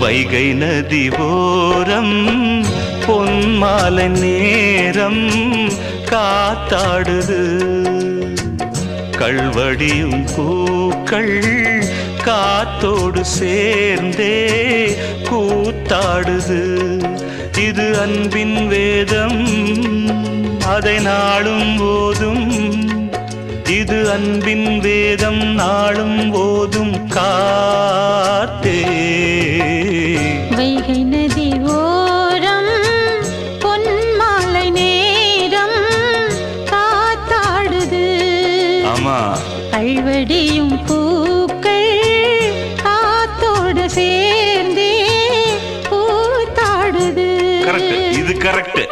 வைகை நதி ஓரம் பொன்மாலை நேரம் காத்தாடுது கள்வடியும் பூக்கள் காத்தோடு சேர்ந்தே கூத்தாடுது இது அன்பின் வேதம் அதை நாளும் போதும் இது அன்பின் வேதம் நாளும் போதும் காத்தே வைகை நதி ஓரம் பொன்மாலை நேரம் காத்தாடுது ஆமா கள்வடியும் பூக்கள் காத்தோடு சேர்ந்தே கூத்தாடுது கரெக்ட் இது கரெக்ட்